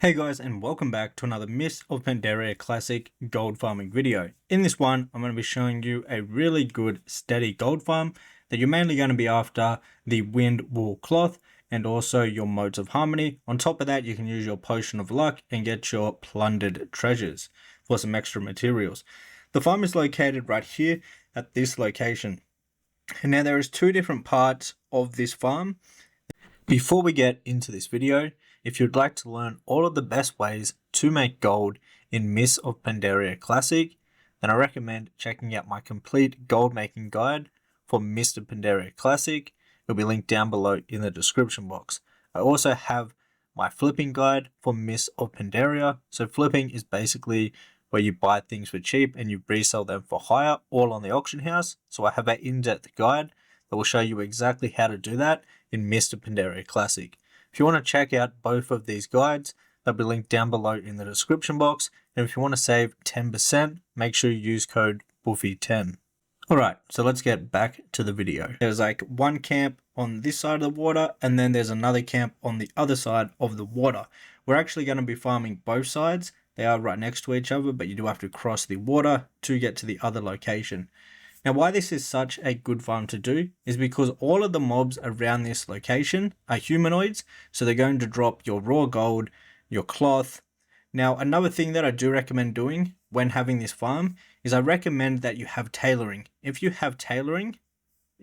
Hey guys, and welcome back to another Mists of Pandaria Classic gold farming video. In this one, I'm going to be showing you a really good steady gold farm that you're mainly going to be after the wind wool cloth and also your modes of harmony. On top of that, you can use your potion of luck and get your plundered treasures for some extra materials. The farm is located right here at this location. And now there is two different parts of this farm. Before we get into this video, if you'd like to learn all of the best ways to make gold in Mists of Pandaria Classic, then I recommend checking out my complete gold making guide for Mists of Pandaria Classic. It'll be linked down below in the description box. I also have my flipping guide for Mists of Pandaria. So flipping is basically where you buy things for cheap and you resell them for higher, all on the auction house. So I have an in-depth guide that will show you exactly how to do that in Mists of Pandaria Classic. If you want to check out both of these guides, they'll be linked down below in the description box. And if you want to save 10%, make sure you use code BUFFY10. Alright, so let's get back to the video. There's like one camp on this side of the water, and then there's another camp on the other side of the water. We're actually going to be farming both sides. They are right next to each other, but you do have to cross the water to get to the other location. Now, why this is such a good farm to do is because all of the mobs around this location are humanoids, so they're going to drop your raw gold, your cloth. Now, another thing that I do recommend doing when having this farm is I recommend that you have tailoring. If you have tailoring,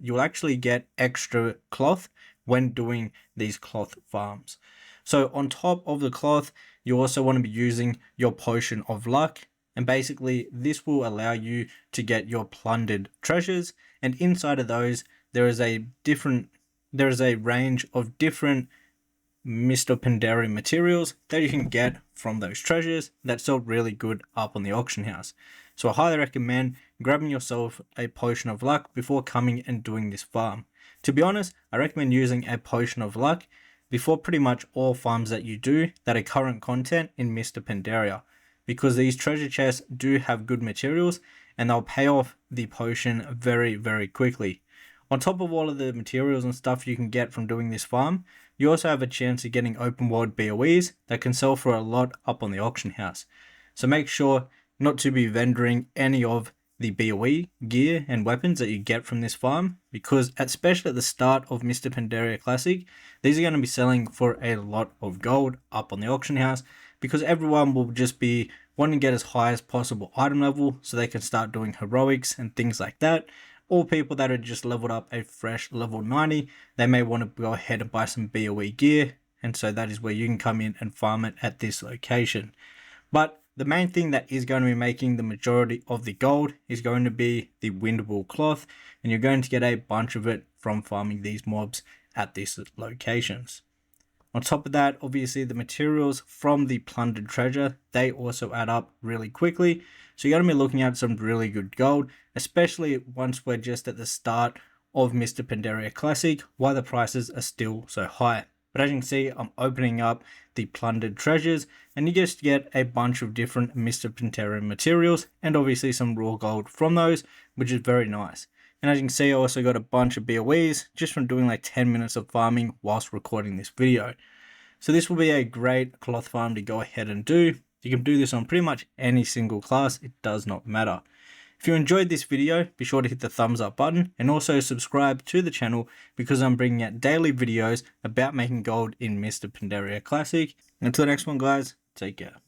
you'll actually get extra cloth when doing these cloth farms. So on top of the cloth, you also want to be using your potion of luck. And basically, this will allow you to get your plundered treasures. And inside of those, there is a range of different Mists of Pandaria materials that you can get from those treasures that sell really good up on the auction house. So I highly recommend grabbing yourself a potion of luck before coming and doing this farm. To be honest, I recommend using a potion of luck before pretty much all farms that you do that are current content in Mists of Pandaria, because these treasure chests do have good materials and they'll pay off the potion very, very quickly. On top of all of the materials and stuff you can get from doing this farm, you also have a chance of getting open world BOEs that can sell for a lot up on the auction house. So make sure not to be vendoring any of the BOE gear and weapons that you get from this farm, because especially at the start of Mists of Pandaria Classic, these are going to be selling for a lot of gold up on the auction house, because everyone will just be wanting to get as high as possible item level so they can start doing heroics and things like that. Or people that are just leveled up a fresh level 90, they may want to go ahead and buy some BOE gear, and so that is where you can come in and farm it at this location. But the main thing that is going to be making the majority of the gold is going to be the wind wool cloth, and you're going to get a bunch of it from farming these mobs at these locations. On top of that, obviously the materials from the plundered treasure, they also add up really quickly. So you're going to be looking at some really good gold, especially once we're just at the start of Mists of Pandaria Classic, while the prices are still so high. But as you can see, I'm opening up the plundered treasures, and you just get a bunch of different Mists of Pandaria materials, and obviously some raw gold from those, which is very nice. And as you can see, I also got a bunch of BOEs just from doing like 10 minutes of farming whilst recording this video. So this will be a great cloth farm to go ahead and do. You can do this on pretty much any single class, it does not matter. If you enjoyed this video, be sure to hit the thumbs up button and also subscribe to the channel, because I'm bringing out daily videos about making gold in Mists of Pandaria Classic. Until the next one guys, take care.